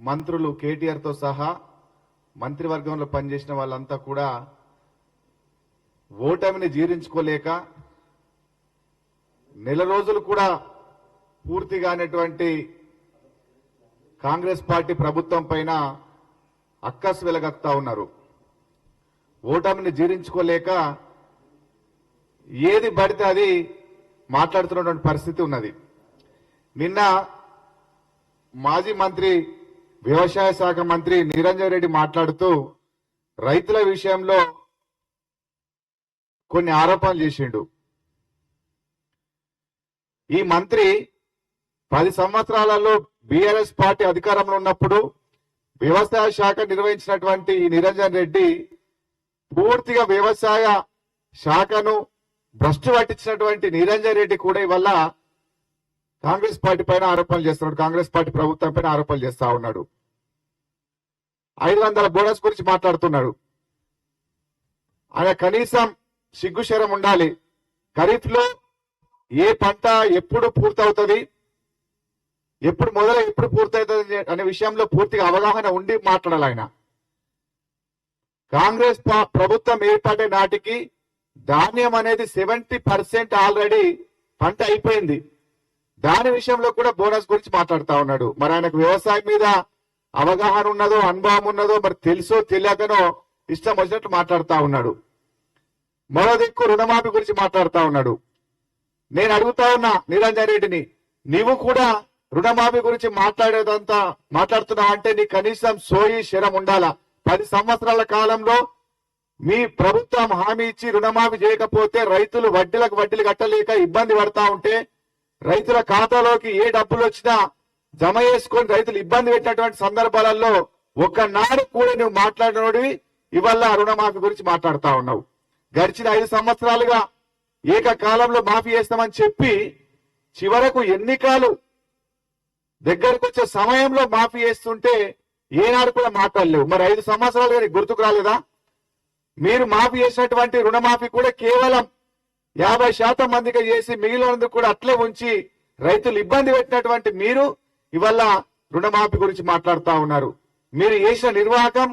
మంత్రులు కేటీఆర్ తో సహా మంత్రివర్గంలో పనిచేసిన వాళ్ళంతా కూడా ఓటమిని జీర్ణించుకోలేక నెల రోజులు కూడా పూర్తిగానటువంటి కాంగ్రెస్ పార్టీ ప్రభుత్వం పైన అక్కసు వెలగక్తా ఉన్నారు. ఓటమిని జీర్ణించుకోలేక ఏది పడితే అది మాట్లాడుతున్నటువంటి పరిస్థితి ఉన్నది. నిన్న మాజీ మంత్రి వ్యవసాయ శాఖ మంత్రి నిరంజన్ రెడ్డి మాట్లాడుతూ రైతుల విషయంలో కొన్ని ఆరోపణలు చేసిండు. ఈ మంత్రి 10 సంవత్సరాలలో బీఆర్ఎస్ పార్టీ అధికారంలో ఉన్నప్పుడు వ్యవసాయ శాఖ నిర్వహించినటువంటి ఈ నిరంజన్ రెడ్డి పూర్తిగా వ్యవసాయ శాఖను భ్రష్టు పట్టించినటువంటి నిరంజన్ రెడ్డి కూడా ఇవల్ల కాంగ్రెస్ పార్టీ పైన ఆరోపణలు చేస్తున్నాడు. కాంగ్రెస్ పార్టీ ప్రభుత్వం పైన ఆరోపణలు చేస్తా ఉన్నాడు. 500 బోనస్ గురించి మాట్లాడుతున్నాడు. ఆయన కనీసం సిగ్గుశరం ఉండాలి. ఖరీఫ్ లో ఏ పంట ఎప్పుడు పూర్తవుతుంది, ఎప్పుడు మొదలై ఎప్పుడు పూర్తవుతుంది అనే విషయంలో పూర్తిగా అవగాహన ఉండి మాట్లాడాలి. ఆయన కాంగ్రెస్ ప్రభుత్వం ఏర్పడే నాటికి ధాన్యం అనేది 70% ఆల్రెడీ పంట అయిపోయింది. దాని విషయంలో కూడా బోనస్ గురించి మాట్లాడుతా ఉన్నాడు. మరి ఆయనకు వ్యవసాయం మీద అవగాహన ఉన్నదో అనుభవం ఉన్నదో మరి తెలుసో తెలియకనో ఇష్టం వచ్చినట్టు మాట్లాడుతా ఉన్నాడు. మరో దిక్కు రుణమాఫీ గురించి మాట్లాడుతా ఉన్నాడు. నేను అడుగుతా ఉన్నా నిరంజన్ రెడ్డిని, నీవు కూడా రుణమాఫీ గురించి మాట్లాడుతున్నావు అంటే నీ కనీసం సోయి శరం ఉండాలా? 10 సంవత్సరాల కాలంలో మీ ప్రభుత్వం హామీ ఇచ్చి రుణమాఫీ చేయకపోతే రైతులు వడ్డీలు కట్టలేక ఇబ్బంది పడతా ఉంటే రైతుల ఖాతాలోకి ఏ డబ్బులు వచ్చినా జమ చేసుకొని రైతులు ఇబ్బంది పెట్టినటువంటి సందర్భాలలో ఒక్కనాడు కూడా నువ్వు మాట్లాడినోడివి ఇవాళ రుణమాఫీ గురించి మాట్లాడుతా ఉన్నావు. గడిచిన 5 సంవత్సరాలుగా ఏకకాలంలో మాఫీ చేస్తామని చెప్పి చివరకు ఎన్నికలు దగ్గరకు వచ్చే సమయంలో మాఫీ చేస్తుంటే ఏనాడు కూడా మాట్లాడలేవు. మరి 5 సంవత్సరాలు గుర్తుకు రాలేదా? మీరు మాఫీ చేసినటువంటి రుణమాఫీ కూడా కేవలం 50% మందికి చేసి మిగిలినందుకు కూడా అట్లే ఉంచి రైతులు ఇబ్బంది పెట్టినటువంటి మీరు ఇవాళ రుణమాఫీ గురించి మాట్లాడుతా ఉన్నారు. మీరు చేసిన నిర్వాహకం,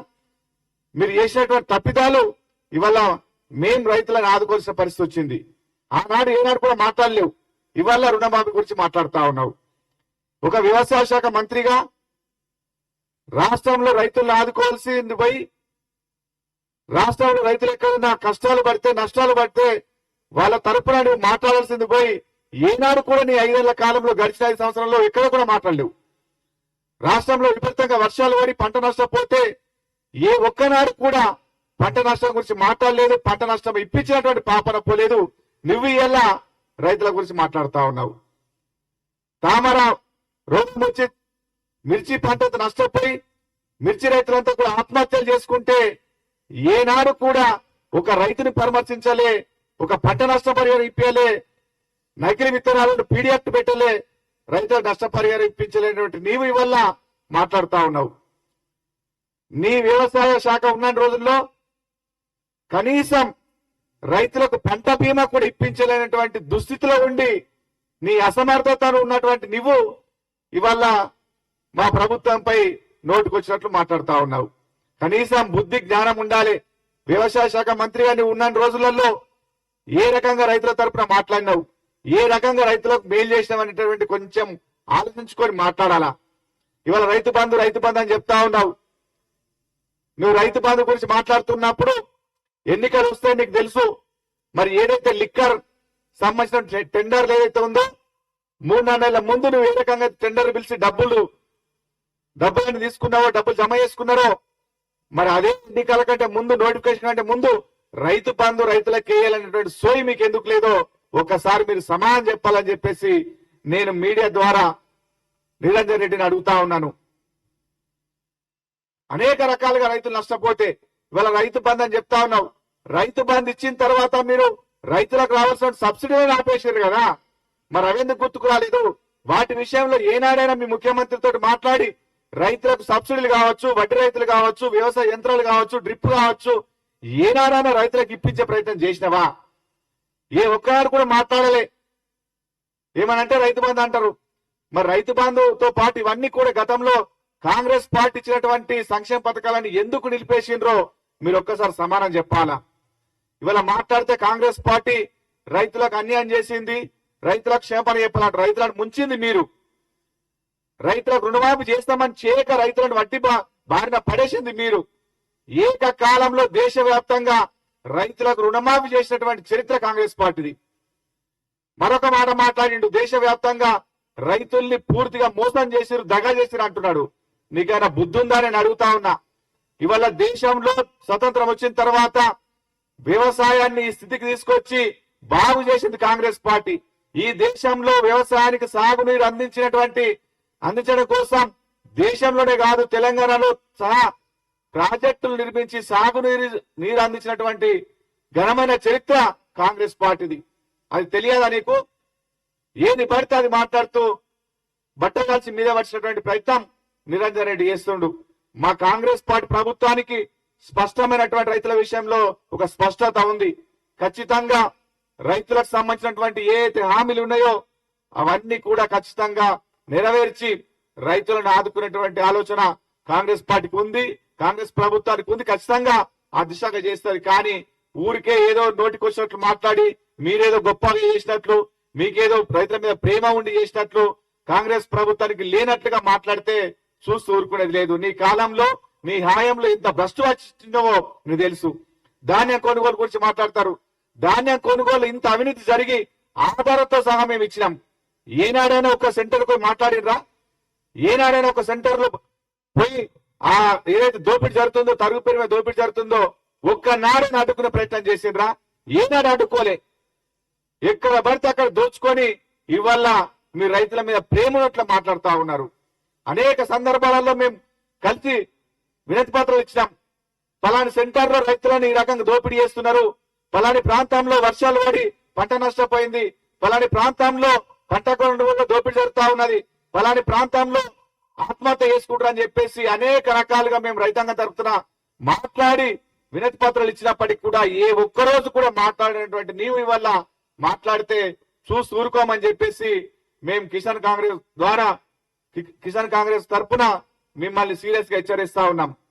మీరు చేసినటువంటి తప్పిదాలు ఇవాళ మేం రైతులను ఆదుకోవాల్సిన పరిస్థితి వచ్చింది. ఆనాడు ఏనాడు కూడా మాట్లాడలేవు, ఇవాళ రుణమాఫీ గురించి మాట్లాడుతా ఉన్నావు. ఒక వ్యవసాయ శాఖ మంత్రిగా రాష్ట్రంలో రైతులను ఆదుకోవాల్సింది పోయి రాష్ట్రంలో రైతులు ఎక్కడైనా కష్టాలు పడితే నష్టాలు పడితే వాళ్ళ తరపున నువ్వు మాట్లాడాల్సింది పోయి ఏనాడు కూడా నీ 5 ఏళ్ల కాలంలో గడిచిన 5 సంవత్సరాల్లో ఎక్కడ కూడా మాట్లాడలేవు. రాష్ట్రంలో విపరీతంగా వర్షాలు పడి పంట నష్టపోతే ఏ ఒక్కనాడు కూడా పంట నష్టం గురించి మాట్లాడలేదు. పంట నష్టం ఇప్పించినటువంటి పాపన పోలేదు. నువ్వు ఇలా రైతుల గురించి మాట్లాడుతా ఉన్నావు. తామర రోగం వచ్చి మిర్చి పంట నష్టపోయి మిర్చి రైతులంతా కూడా ఆత్మహత్యలు చేసుకుంటే ఏనాడు కూడా ఒక రైతుని పరామర్శించలే, ఒక పంట నష్టపరిహారం ఇప్పించలే, నకిలీ విత్తనాలను పీడియాక్ట్ పెట్టలే, రైతులకు నష్టపరిహారం ఇప్పించలేనటువంటి నీవు ఇవల్ల మాట్లాడుతా ఉన్నావు. నీ వ్యవసాయ శాఖ ఉన్న రోజుల్లో కనీసం రైతులకు పంట బీమా కూడా ఇప్పించలేనటువంటి దుస్థితిలో ఉండి నీ అసమర్థతను ఉన్నటువంటి నువ్వు ఇవాళ మా ప్రభుత్వంపై నోటుకొచ్చినట్లు మాట్లాడుతా ఉన్నావు. కనీసం బుద్ధి జ్ఞానం ఉండాలి. వ్యవసాయ శాఖ మంత్రిగా నువ్వు ఉన్న రోజులలో ఏ రకంగా రైతుల తరపున మాట్లాడినావు, ఏ రకంగా రైతులకు మేలు చేసినావు అనేటువంటి కొంచెం ఆలోచించుకొని మాట్లాడాలా. ఇవాళ రైతు బంధు అని చెప్తా ఉన్నావు. నువ్వు రైతు బంధు గురించి మాట్లాడుతున్నప్పుడు ఎన్నికలు వస్తే నీకు తెలుసు. మరి ఏదైతే లిక్కర్ సంబంధించిన టెండర్లు ఏదైతే ఉందో 3-4 నెలల ముందు నువ్వు ఏ రకంగా టెండర్ పిలిచి డబ్బులను తీసుకున్నావో, డబ్బులు జమ చేసుకున్నారో మరి అదే ఎన్నికల కంటే ముందు, నోటిఫికేషన్ కంటే ముందు రైతు బంధు రైతులకు వేయాలనేటువంటి సోయి మీకు ఎందుకు లేదో ఒకసారి మీరు సమాధానం చెప్పాలని చెప్పేసి నేను మీడియా ద్వారా నిరంజన్ రెడ్డిని అడుగుతా ఉన్నాను. అనేక రకాలుగా రైతులు నష్టపోతే ఇవాళ రైతు బంధు అని చెప్తా ఉన్నావు. రైతు బంధు ఇచ్చిన తర్వాత మీరు రైతులకు రావాల్సిన సబ్సిడీలను ఆపేసారు కదా, మరి అవెందుకు గుర్తుకు రాలేదు? వాటి విషయంలో ఏనాడైనా మీ ముఖ్యమంత్రితో మాట్లాడి రైతులకు సబ్సిడీలు కావచ్చు, వడ్డీ రైతులు కావచ్చు, వ్యవసాయ యంత్రాలు కావచ్చు, డ్రిప్ కావచ్చు, ఏనాడైనా రైతులకు ఇప్పించే ప్రయత్నం చేసినవా? ఏ ఒక్కనాడు కూడా మాట్లాడలే. ఏమనంటే రైతు బంధు అంటారు. మరి రైతు బంధుతో పాటు ఇవన్నీ కూడా గతంలో కాంగ్రెస్ పార్టీ ఇచ్చినటువంటి సంక్షేమ పథకాలను ఎందుకు నిలిపేసిండ్రో మీరు ఒక్కసారి సమానం చెప్పాలా. ఇవాళ మాట్లాడితే కాంగ్రెస్ పార్టీ రైతులకు అన్యాయం చేసింది, రైతులకు క్షేమపణ చెప్పాలంటే రైతులను ముంచింది మీరు. రైతులకు రుణమాఫీ చేస్తామని చేయక రైతులను వడ్డీ బారిన పడేసింది మీరు. ఏకకాలంలో దేశవ్యాప్తంగా రైతులకు రుణమాఫీ చేసినటువంటి చరిత్ర కాంగ్రెస్ పార్టీది. మరొక మాట మాట్లాడిండు, దేశవ్యాప్తంగా రైతుల్ని పూర్తిగా మోసం చేసిరు, దగా చేసిరు అంటున్నాడు. నీకైనా బుద్ధి ఉందా నేను అడుగుతా ఉన్నా. ఇవాళ దేశంలో స్వతంత్రం వచ్చిన తర్వాత వ్యవసాయాన్ని ఈ స్థితికి తీసుకొచ్చి బాగు చేసింది కాంగ్రెస్ పార్టీ. ఈ దేశంలో వ్యవసాయానికి సాగునీరు అందించడం కోసం దేశంలోనే కాదు తెలంగాణలో సహా ప్రాజెక్టులు నిర్మించి సాగునీరు అందించినటువంటి ఘనమైన చరిత్ర కాంగ్రెస్ పార్టీది. అది తెలియదా నీకు? ఏది పడితే అది మాట్లాడుతూ బట్టగాల్చి మీద వచ్చినటువంటి ప్రయత్నం నిరంజన్ రెడ్డి చేస్తుండు. మా కాంగ్రెస్ పార్టీ ప్రభుత్వానికి స్పష్టమైనటువంటి రైతుల విషయంలో ఒక స్పష్టత ఉంది. ఖచ్చితంగా రైతులకు సంబంధించినటువంటి ఏదైతే హామీలు ఉన్నాయో అవన్నీ కూడా ఖచ్చితంగా నెరవేర్చి రైతులను ఆదుకునేటువంటి ఆలోచన కాంగ్రెస్ పార్టీకి ఉంది, కాంగ్రెస్ ప్రభుత్వానికి ఉంది. ఖచ్చితంగా ఆ దిశగా చేస్తారు. కానీ ఊరికే ఏదో నోటికి వచ్చినట్లు మాట్లాడి మీరేదో గొప్పగా చేసినట్లు, మీకేదో రైతుల మీద ప్రేమ ఉండి చేసినట్లు, కాంగ్రెస్ ప్రభుత్వానికి లేనట్లుగా మాట్లాడితే చూస్తూ ఊరుకునేది లేదు. నీ కాలంలో మీ హాయంలో ఇంత భ్రష్టు వచ్చిందో నీకు తెలుసు. ధాన్యం కొనుగోలు గురించి మాట్లాడతారు. ధాన్యం కొనుగోలు ఇంత అవినీతి జరిగి ఆధారంతో సహా మేము ఇచ్చినాం. ఏనాడైనా ఒక సెంటర్ పోయి మాట్లాడినరా? ఏనాడైనా ఒక సెంటర్ లో పోయి ఆ ఏదైతే దోపిడీ జరుగుతుందో, తరుగు పేరు మీద దోపిడీ జరుగుతుందో ఒక్కనాడైనా అడ్డుకునే ప్రయత్నం చేసిండ్రా? ఏనాడు అడ్డుకోలే. ఎక్కడ పడితే అక్కడ దోచుకొని ఇవాళ మీ రైతుల మీద ప్రేమ ఉన్నట్లు మాట్లాడుతూ ఉన్నారు. అనేక సందర్భాలలో మేము కలిసి వినతి పత్రాలు ఇచ్చినాం. పలాని సెంటర్ లో రైతులను ఈ రకంగా దోపిడీ చేస్తున్నారు, పలాని ప్రాంతంలో వర్షాలు పడి పంట నష్టపోయింది, పలాని ప్రాంతంలో పంట కొనడం వల్ల దోపిడీ జరుగుతా ఉన్నది, పలాని ప్రాంతంలో ఆత్మహత్య చేసుకుంటారు అని చెప్పేసి అనేక రకాలుగా మేము రైతాంగం తరపున మాట్లాడి వినతి పత్రాలు ఇచ్చినప్పటికీ కూడా ఏ ఒక్కరోజు కూడా మాట్లాడినటువంటి నీవు ఇవల్ల మాట్లాడితే చూసి ఊరుకోమని చెప్పేసి మేము కిసాన్ కాంగ్రెస్ తరపున మిమ్మల్ని సీరియస్ గా హెచ్చరిస్తా ఉన్నాం.